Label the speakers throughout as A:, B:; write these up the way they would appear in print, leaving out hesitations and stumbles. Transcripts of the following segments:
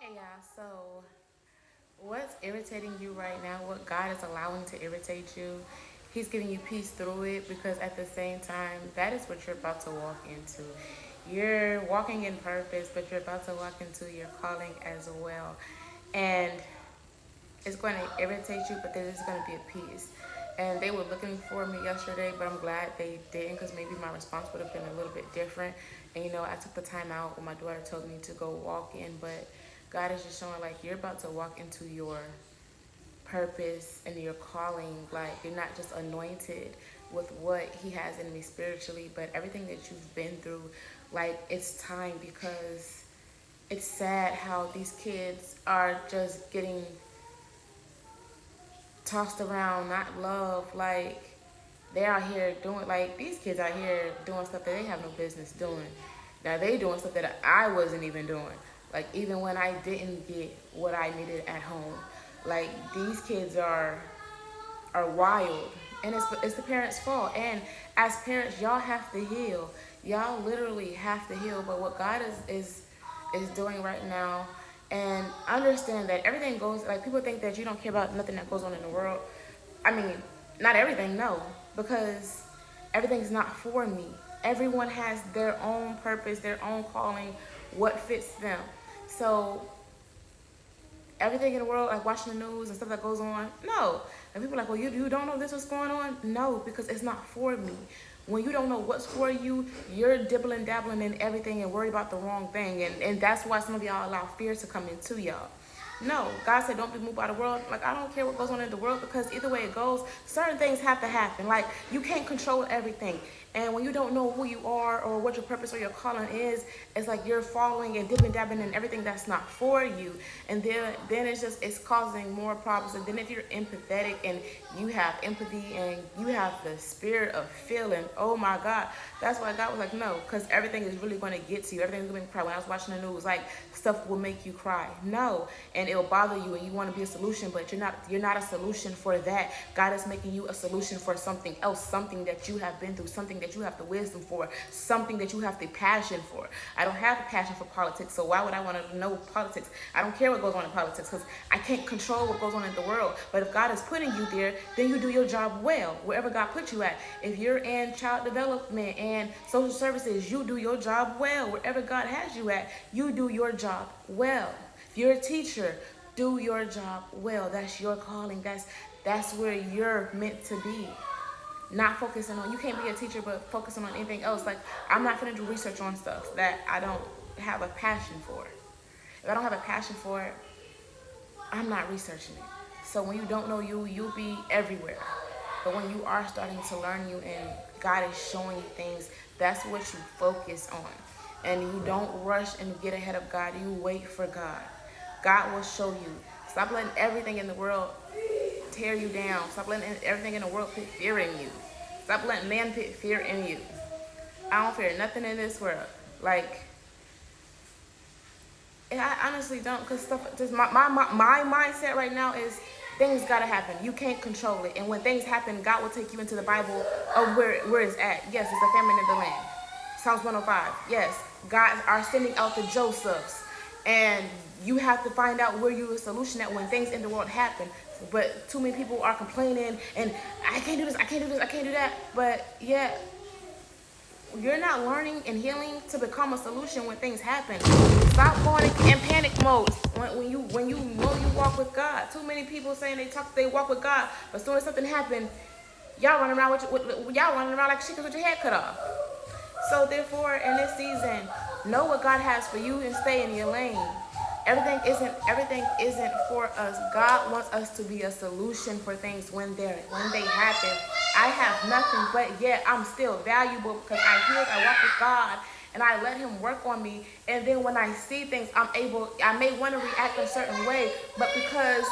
A: Hey y'all, so what's irritating you right now, what God is allowing to irritate you, He's giving you peace through it because at the same time, that is what you're about to walk into. You're walking in purpose, but you're about to walk into your calling as well. And it's going to irritate you, but there's going to be a peace. And they were looking for me yesterday, but I'm glad they didn't because maybe my response would have been a little bit different. And I took the time out when my daughter told me to go walk in, but God is just showing like you're about to walk into your purpose and your calling. Like you're not just anointed with what He has in me spiritually, but everything that you've been through. Like it's time because it's sad how these kids are just getting tossed around, not loved. Like they're out here doing, like these kids out here doing stuff that they have no business doing. Now they doing stuff that I wasn't even doing. Like even when I didn't get what I needed at home. Like these kids are wild, and it's the parents' fault. And as parents, y'all have to heal. Y'all literally have to heal. But what God is doing right now, and understand that everything goes, like people think that you don't care about nothing that goes on in the world. I mean, not everything, no, because everything's not for me. Everyone has their own purpose, their own calling, what fits them. So everything in the world, like watching the news and stuff that goes on, no. And people are like, well, you don't know this what's going on? No, because it's not for me. When you don't know what's for you, you're dibbling, dabbling in everything and worried about the wrong thing. And that's why some of y'all allow fear to come into y'all. No, God said don't be moved by the world. Like, I don't care what goes on in the world because either way it goes, certain things have to happen. Like, you can't control everything. And when you don't know who you are or what your purpose or your calling is, it's like you're following and dipping, dabbing in everything that's not for you. And then it's causing more problems. And then if you're empathetic and you have empathy and you have the spirit of feeling, oh my God, that's why God was like, no, because everything is really going to get to you. Everything's going to make you cry. When I was watching the news, like stuff will make you cry. No, and it'll bother you, and you want to be a solution, but you're not a solution for that. God is making you a solution for something else, something that you have been through, something that you have the wisdom for, something that you have the passion for. I don't have the passion for politics, so why would I want to know politics? I don't care what goes on in politics because I can't control what goes on in the world. But if God is putting you there, then you do your job well, wherever God put you at. If you're in child development and social services, you do your job well. Wherever God has you at, you do your job well. If you're a teacher, do your job well. That's your calling. That's where you're meant to be. Not focusing on, you can't be a teacher but focusing on anything else. Like I'm not gonna do research on stuff that I don't have a passion for. If I don't have a passion for it, I'm not researching it. So when you don't know you, you'll be everywhere. But when you are starting to learn you and God is showing you things, that's what you focus on. And you don't rush and get ahead of God. You wait for God. God will show you. Stop letting everything in the world tear you down. Stop letting everything in the world put fear in you. Stop letting man put fear in you. I don't fear nothing in this world. Like, I honestly don't, because stuff, just my mindset right now is things gotta happen. You can't control it. And when things happen, God will take you into the Bible of where it's at. Yes, it's a famine in the land. Psalms 105. Yes, God are sending out the Josephs. And you have to find out where you're a solution at when things in the world happen. But too many people are complaining and I can't do this, I can't do this, I can't do that. But yeah, you're not learning and healing to become a solution when things happen. Stop going in panic mode when you know you walk with God. Too many people saying they walk with God, but as soon as something happens, y'all running around y'all running around like chickens with your head cut off. So therefore, in this season, know what God has for you and stay in your lane. Everything isn't for us. God wants us to be a solution for things when they happen. I have nothing, but yet I'm still valuable because I walk with God and I let Him work on me. And then when I see things, I may want to react a certain way, but because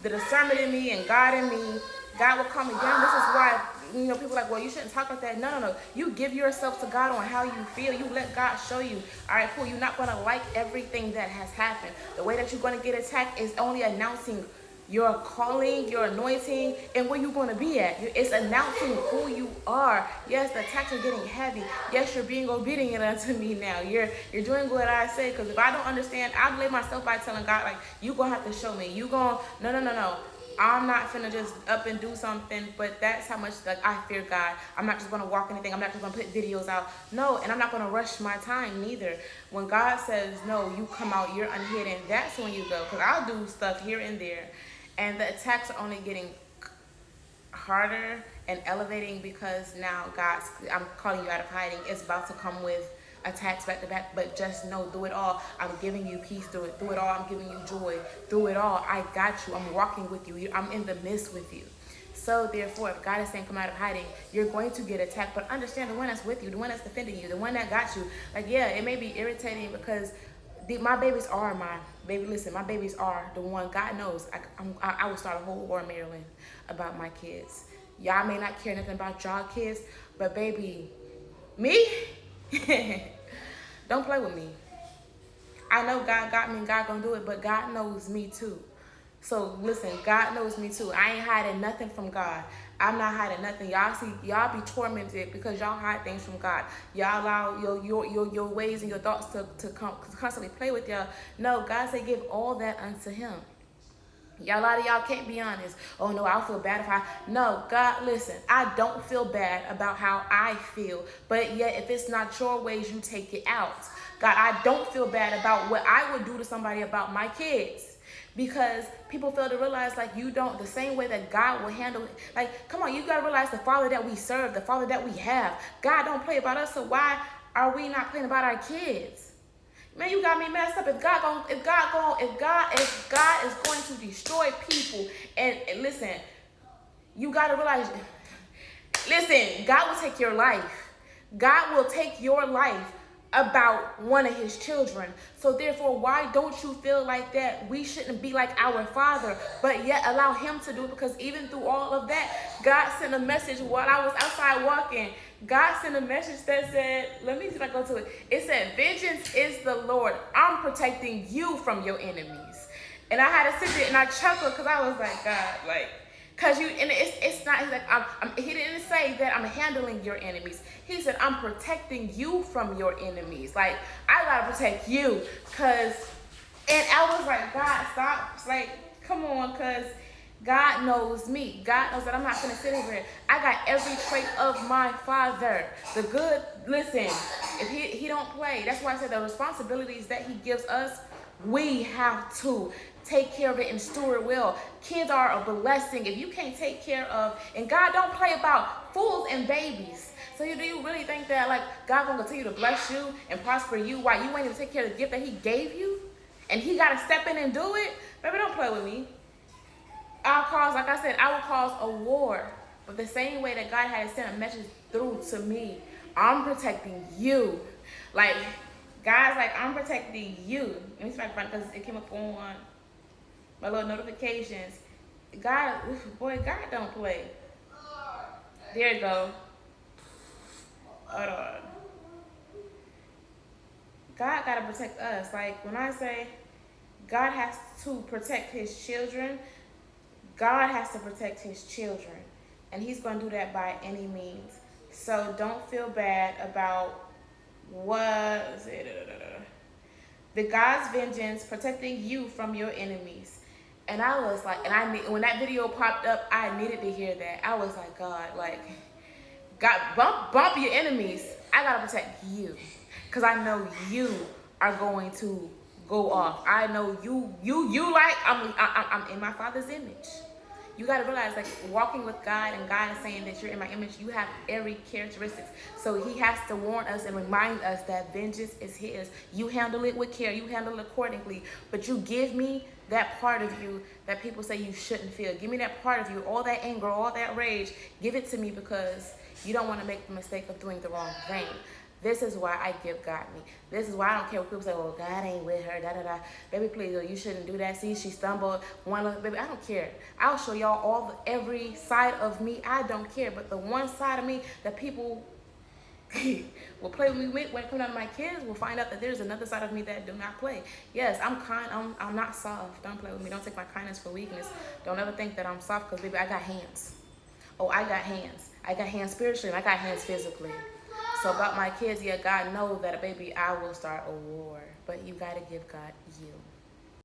A: the discernment in me and God in me, God will come again. This is why, people are like, well, you shouldn't talk like that. No. You give yourself to God on how you feel. You let God show you. All right, cool. You're not going to like everything that has happened. The way that you're going to get attacked is only announcing your calling, your anointing, and where you're going to be at. It's announcing who you are. Yes, the attacks are getting heavy. Yes, you're being obedient unto me now. You're doing what I say. Because if I don't understand, I'll lay myself by telling God, like, you going to have to show me. You going, no. I'm not finna just up and do something, but that's how much like I fear God. I'm not just gonna walk anything. I'm not just gonna put videos out. No, and I'm not gonna rush my time neither. When God says no, you come out, you're unhidden. That's when you go. Cause I'll do stuff here and there, and the attacks are only getting harder and elevating because now I'm calling you out of hiding. It's about to come with attacks back to back, but just know through it all, I'm giving you peace through it. Through it all, I'm giving you joy. Through it all, I got you. I'm walking with you. I'm in the midst with you. So therefore, if God is saying come out of hiding, you're going to get attacked, but understand the one that's with you, the one that's defending you, the one that got you. Like, yeah, it may be irritating because my babies are my babies are the one. God knows I will start a whole war in Maryland about my kids. Y'all may not care nothing about y'all kids, but baby, me, don't play with me. I know God got me and God gonna do it, but God knows me too. So listen, God knows me too. I ain't hiding nothing from God. I'm not hiding nothing. Y'all be tormented because y'all hide things from God. Y'all allow your ways and your thoughts to constantly play with y'all. No, God said give all that unto him. A lot of y'all can't be honest. Oh no, I'll feel bad if no, God, listen, I don't feel bad about how I feel, but yet if it's not your ways, you take it out. God, I don't feel bad about what I would do to somebody about my kids. Because people fail to realize, like, you don't, the same way that God will handle it. Like, come on, you got to realize the Father that we serve, the Father that we have. God don't play about us, so why are we not playing about our kids? Man, you got me messed up. If God is going to destroy people, and listen, you got to realize, listen, God will take your life. God will take your life about one of his children. So therefore, why don't you feel like that? We shouldn't be like our Father, but yet allow him to do it, because even through all of that, God sent a message while I was outside walking. God sent a message that said, let me see if I go to it. It said, vengeance is the Lord. I'm protecting you from your enemies. And I had to sit there and I chuckled because I was like, God, like, because you, and it's not, he's like, he didn't say that I'm handling your enemies. He said, I'm protecting you from your enemies. Like, I got to protect you. And I was like, God, stop. It's like, come on, because God knows me. God knows that I'm not going to sit here. I got every trait of my Father. The good, listen, if he don't play. That's why I said the responsibilities that he gives us, we have to take care of it and steward well. Kids are a blessing. If you can't take care of, and God don't play about fools and babies. So do you really think that, like, God gonna continue to bless you and prosper you while you ain't even take care of the gift that he gave you? And he gotta step in and do it? Baby, don't play with me. Like I said, I will cause a war. But the same way that God had sent a message through to me, I'm protecting you. Like, God's like, I'm protecting you. Let me see if I can find it, because it came up on my little notifications. God don't play. There you go. Hold on. God gotta protect us. Like, when I say God has to protect his children, God has to protect his children. And he's gonna do that by any means. So don't feel bad about the God's vengeance, protecting you from your enemies. And I was like, when that video popped up, I needed to hear that. I was like, God, bump your enemies. I gotta protect you, because I know you are going to go off. I know you like I'm in my Father's image. You got to realize, like, walking with God, and God is saying that you're in my image, you have every characteristic. So he has to warn us and remind us that vengeance is his. You handle it with care. You handle it accordingly. But you give me that part of you that people say you shouldn't feel. Give me that part of you, all that anger, all that rage. Give it to me, because you don't want to make the mistake of doing the wrong thing. This is why I give God me. This is why I don't care what people say, well, God ain't with her, da-da-da. Baby, please, you shouldn't do that. See, she stumbled. Baby, I don't care. I'll show y'all every side of me. I don't care. But the one side of me that people will play with me when it comes down to my kids. Will find out that there's another side of me that do not play. Yes, I'm kind. I'm not soft. Don't play with me. Don't take my kindness for weakness. Don't ever think that I'm soft because baby, I got hands. Oh, I got hands. I got hands spiritually and I got hands physically. So about my kids, yeah, God knows that baby, I will start a war. But you gotta give God you.